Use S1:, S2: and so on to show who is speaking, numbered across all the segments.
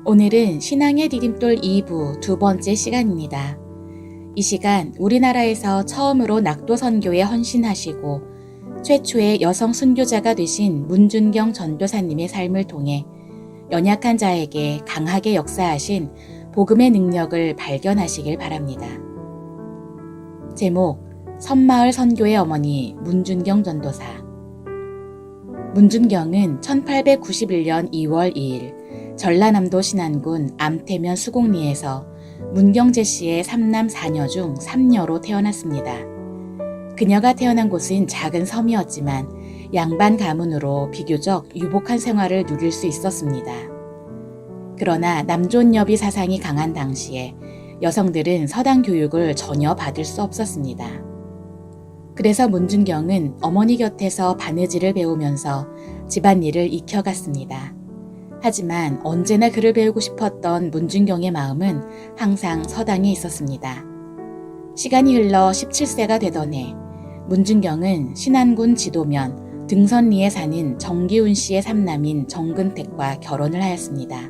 S1: 오늘은 신앙의 디딤돌 2부 두 번째 시간입니다. 이 시간 우리나라에서 처음으로 낙도 선교에 헌신하시고 최초의 여성 순교자가 되신 문준경 전도사님의 삶을 통해 연약한 자에게 강하게 역사하신 복음의 능력을 발견하시길 바랍니다. 제목, 섬마을 선교의 어머니 문준경 전도사. 문준경은 1891년 2월 2일 전라남도 신안군 암태면 수곡리에서 문경재 씨의 3남 4녀 중 3녀로 태어났습니다. 그녀가 태어난 곳은 작은 섬이었지만 양반 가문으로 비교적 유복한 생활을 누릴 수 있었습니다. 그러나 남존여비 사상이 강한 당시에 여성들은 서당 교육을 전혀 받을 수 없었습니다. 그래서 문준경은 어머니 곁에서 바느질을 배우면서 집안일을 익혀갔습니다. 하지만 언제나 글을 배우고 싶었던 문준경의 마음은 항상 서당에 있었습니다. 시간이 흘러 17세가 되던 해 문준경은 신안군 지도면 등선리에 사는 정기훈 씨의 삼남인 정근택과 결혼을 하였습니다.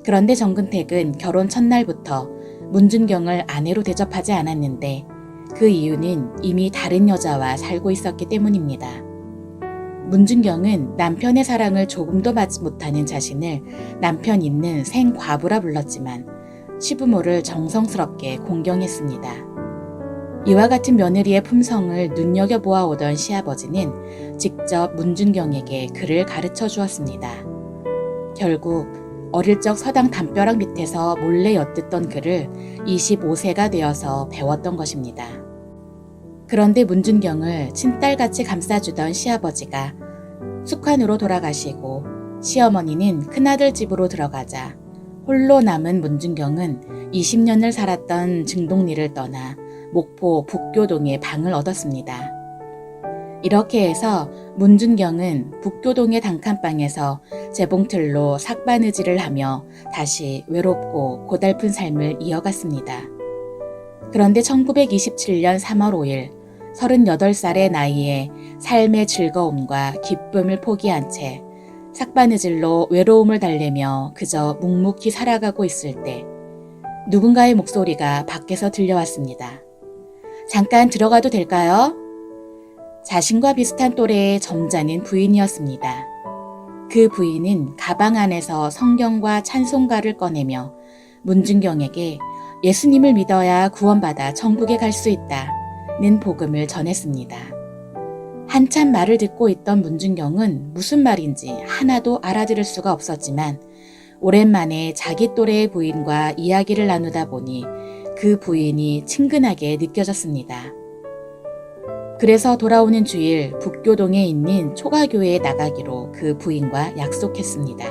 S1: 그런데 정근택은 결혼 첫날부터 문준경을 아내로 대접하지 않았는데 그 이유는 이미 다른 여자와 살고 있었기 때문입니다. 문준경은 남편의 사랑을 조금도 받지 못하는 자신을 남편 있는 생과부라 불렀지만 시부모를 정성스럽게 공경했습니다. 이와 같은 며느리의 품성을 눈여겨보아오던 시아버지는 직접 문준경에게 글을 가르쳐 주었습니다. 결국 어릴 적 서당 담벼락 밑에서 몰래 엿듣던 글을 25세가 되어서 배웠던 것입니다. 그런데 문준경을 친딸같이 감싸주던 시아버지가 숙환으로 돌아가시고 시어머니는 큰아들 집으로 들어가자 홀로 남은 문준경은 20년을 살았던 증동리를 떠나 목포 북교동에 방을 얻었습니다. 이렇게 해서 문준경은 북교동의 단칸방에서 재봉틀로 삭바느질을 하며 다시 외롭고 고달픈 삶을 이어갔습니다. 그런데 1927년 3월 5일 38살의 나이에 삶의 즐거움과 기쁨을 포기한 채 삭바느질로 외로움을 달래며 그저 묵묵히 살아가고 있을 때 누군가의 목소리가 밖에서 들려왔습니다. 잠깐 들어가도 될까요? 자신과 비슷한 또래의 점잖은 부인이었습니다. 그 부인은 가방 안에서 성경과 찬송가를 꺼내며 문준경에게 예수님을 믿어야 구원받아 천국에 갈 수 있다는 복음을 전했습니다. 한참 말을 듣고 있던 문준경은 무슨 말인지 하나도 알아들을 수가 없었지만 오랜만에 자기 또래의 부인과 이야기를 나누다 보니 그 부인이 친근하게 느껴졌습니다. 그래서 돌아오는 주일 북교동에 있는 초가교회에 나가기로 그 부인과 약속했습니다.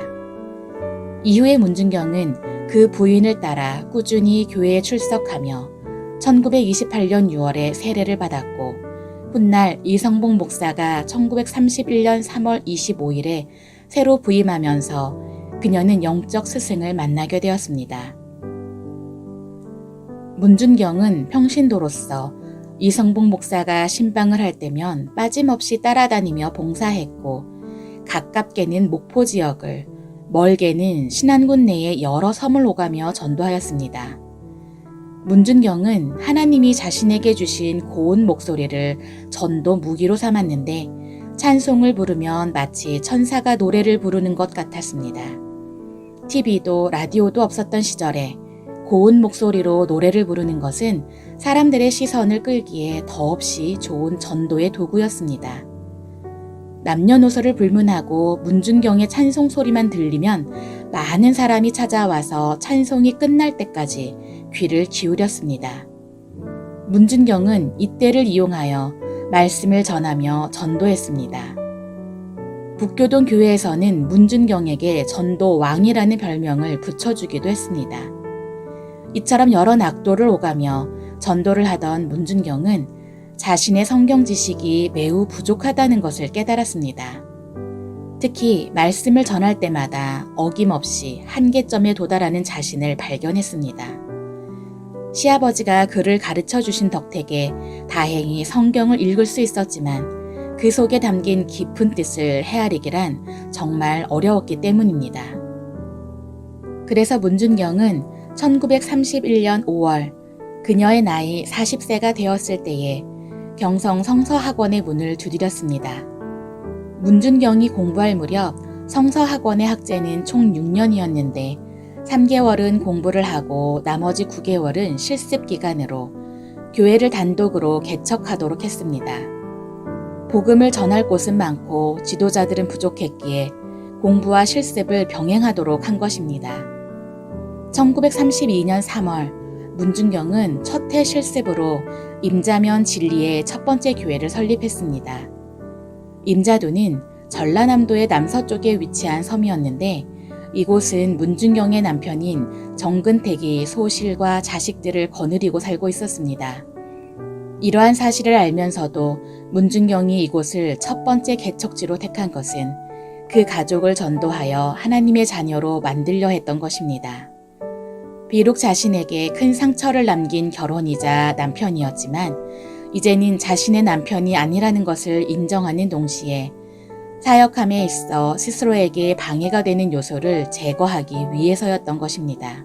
S1: 이후에 문준경은 그 부인을 따라 꾸준히 교회에 출석하며 1928년 6월에 세례를 받았고 훗날 이성복 목사가 1931년 3월 25일에 새로 부임하면서 그녀는 영적 스승을 만나게 되었습니다. 문준경은 평신도로서 이성복 목사가 신방을 할 때면 빠짐없이 따라다니며 봉사했고 가깝게는 목포 지역을 멀게는 신안군 내에 여러 섬을 오가며 전도하였습니다. 문준경은 하나님이 자신에게 주신 고운 목소리를 전도 무기로 삼았는데 찬송을 부르면 마치 천사가 노래를 부르는 것 같았습니다. TV도 라디오도 없었던 시절에 고운 목소리로 노래를 부르는 것은 사람들의 시선을 끌기에 더없이 좋은 전도의 도구였습니다. 남녀노소를 불문하고 문준경의 찬송 소리만 들리면 많은 사람이 찾아와서 찬송이 끝날 때까지 귀를 기울였습니다. 문준경은 이때를 이용하여 말씀을 전하며 전도했습니다. 북교동 교회에서는 문준경에게 전도 왕이라는 별명을 붙여주기도 했습니다. 이처럼 여러 낙도를 오가며 전도를 하던 문준경은 자신의 성경 지식이 매우 부족하다는 것을 깨달았습니다. 특히 말씀을 전할 때마다 어김없이 한계점에 도달하는 자신을 발견했습니다. 시아버지가 그를 가르쳐 주신 덕택에 다행히 성경을 읽을 수 있었지만 그 속에 담긴 깊은 뜻을 헤아리기란 정말 어려웠기 때문입니다. 그래서 문준경은 1931년 5월 그녀의 나이 40세가 되었을 때에 경성 성서학원의 문을 두드렸습니다. 문준경이 공부할 무렵 성서학원의 학제는 총 6년이었는데 3개월은 공부를 하고 나머지 9개월은 실습 기간으로 교회를 단독으로 개척하도록 했습니다. 복음을 전할 곳은 많고 지도자들은 부족했기에 공부와 실습을 병행하도록 한 것입니다. 1932년 3월 문준경은 첫 해 실습으로 임자면 진리의 첫 번째 교회를 설립했습니다. 임자도는 전라남도의 남서쪽에 위치한 섬이었는데 이곳은 문준경의 남편인 정근택이 소실과 자식들을 거느리고 살고 있었습니다. 이러한 사실을 알면서도 문준경이 이곳을 첫 번째 개척지로 택한 것은 그 가족을 전도하여 하나님의 자녀로 만들려 했던 것입니다. 비록 자신에게 큰 상처를 남긴 결혼이자 남편이었지만 이제는 자신의 남편이 아니라는 것을 인정하는 동시에 사역함에 있어 스스로에게 방해가 되는 요소를 제거하기 위해서였던 것입니다.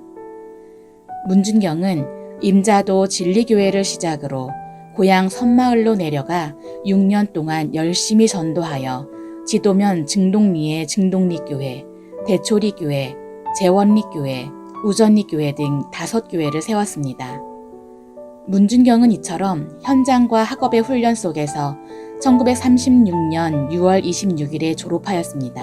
S1: 문준경은 임자도 진리교회를 시작으로 고향 섬마을로 내려가 6년 동안 열심히 전도하여 지도면 증동리의 증동리교회, 대초리교회, 재원리교회, 우전리교회 등 5교회를 세웠습니다. 문준경은 이처럼 현장과 학업의 훈련 속에서 1936년 6월 26일에 졸업하였습니다.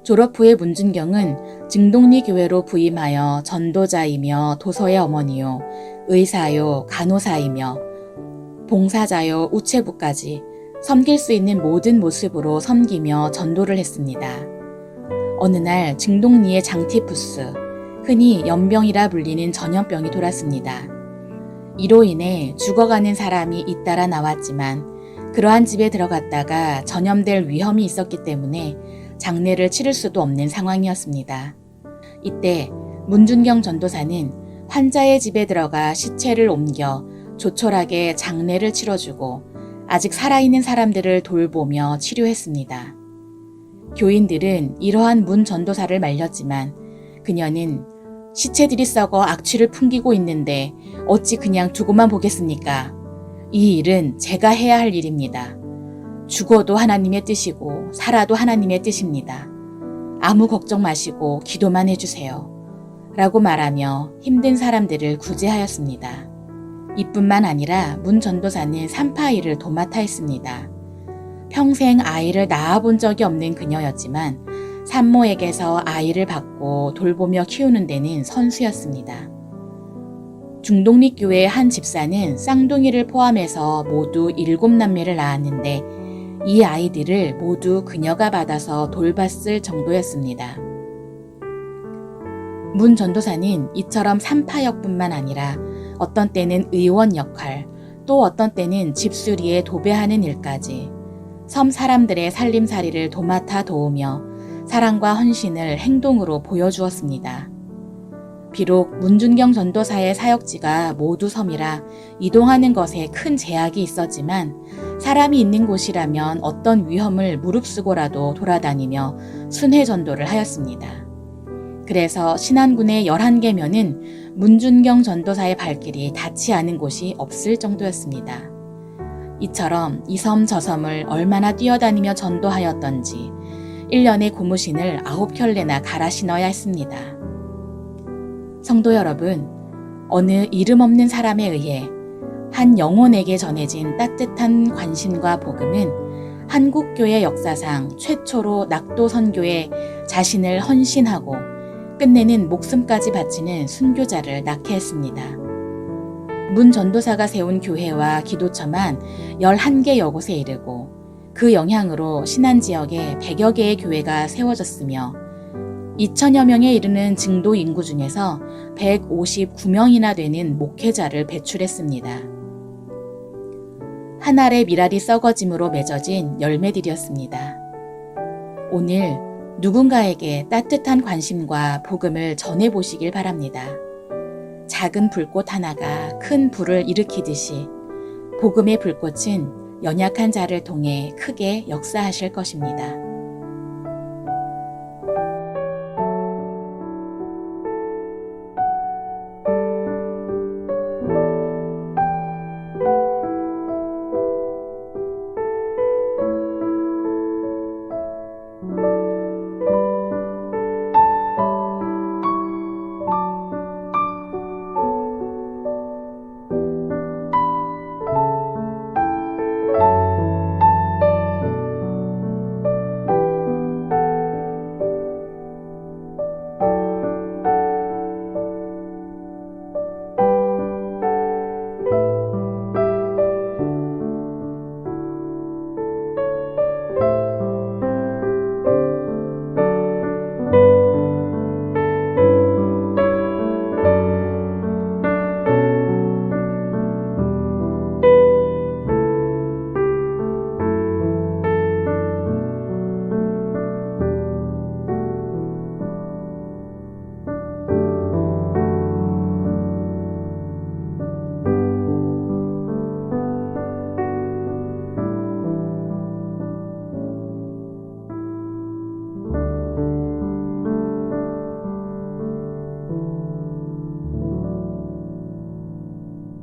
S1: 졸업 후에 문준경은 증동리교회로 부임하여 전도자이며 도서의 어머니요, 의사요, 간호사이며 봉사자요, 우체부까지 섬길 수 있는 모든 모습으로 섬기며 전도를 했습니다. 어느 날 증동리의 장티푸스, 흔히 연병이라 불리는 전염병이 돌았습니다. 이로 인해 죽어가는 사람이 잇따라 나왔지만 그러한 집에 들어갔다가 전염될 위험이 있었기 때문에 장례를 치를 수도 없는 상황이었습니다. 이때 문준경 전도사는 환자의 집에 들어가 시체를 옮겨 조촐하게 장례를 치러주고 아직 살아있는 사람들을 돌보며 치료했습니다. 교인들은 이러한 문 전도사를 말렸지만 그녀는 시체들이 썩어 악취를 풍기고 있는데 어찌 그냥 두고만 보겠습니까? 이 일은 제가 해야 할 일입니다. 죽어도 하나님의 뜻이고 살아도 하나님의 뜻입니다. 아무 걱정 마시고 기도만 해주세요. 라고 말하며 힘든 사람들을 구제하였습니다. 이뿐만 아니라 문 전도사는 산파일을 도맡아 했습니다. 평생 아이를 낳아본 적이 없는 그녀였지만 산모에게서 아이를 받고 돌보며 키우는 데는 선수였습니다. 중동리교회의 한 집사는 쌍둥이를 포함해서 모두 7남매를 낳았는데 이 아이들을 모두 그녀가 받아서 돌봤을 정도였습니다. 문 전도사는 이처럼 산파역뿐만 아니라 어떤 때는 의원 역할, 또 어떤 때는 집수리에 도배하는 일까지 섬 사람들의 살림살이를 도맡아 도우며 사랑과 헌신을 행동으로 보여주었습니다. 비록 문준경 전도사의 사역지가 모두 섬이라 이동하는 것에 큰 제약이 있었지만 사람이 있는 곳이라면 어떤 위험을 무릅쓰고라도 돌아다니며 순회 전도를 하였습니다. 그래서 신안군의 11개면은 문준경 전도사의 발길이 닿지 않은 곳이 없을 정도였습니다. 이처럼 이 섬 저 섬을 얼마나 뛰어다니며 전도하였던지 1년에 고무신을 9켤레나 갈아 신어야 했습니다. 성도 여러분, 어느 이름 없는 사람에 의해 한 영혼에게 전해진 따뜻한 관심과 복음은 한국교회 역사상 최초로 낙도 선교에 자신을 헌신하고 끝내는 목숨까지 바치는 순교자를 낳게 했습니다. 문 전도사가 세운 교회와 기도처만 11개 곳에 이르고 그 영향으로 신안지역에 100여 개의 교회가 세워졌으며 2천여 명에 이르는 증도 인구 중에서 159명이나 되는 목회자를 배출했습니다. 한 알의 밀알이 썩어짐으로 맺어진 열매들이었습니다. 오늘 누군가에게 따뜻한 관심과 복음을 전해보시길 바랍니다. 작은 불꽃 하나가 큰 불을 일으키듯이 복음의 불꽃은 연약한 자를 통해 크게 역사하실 것입니다.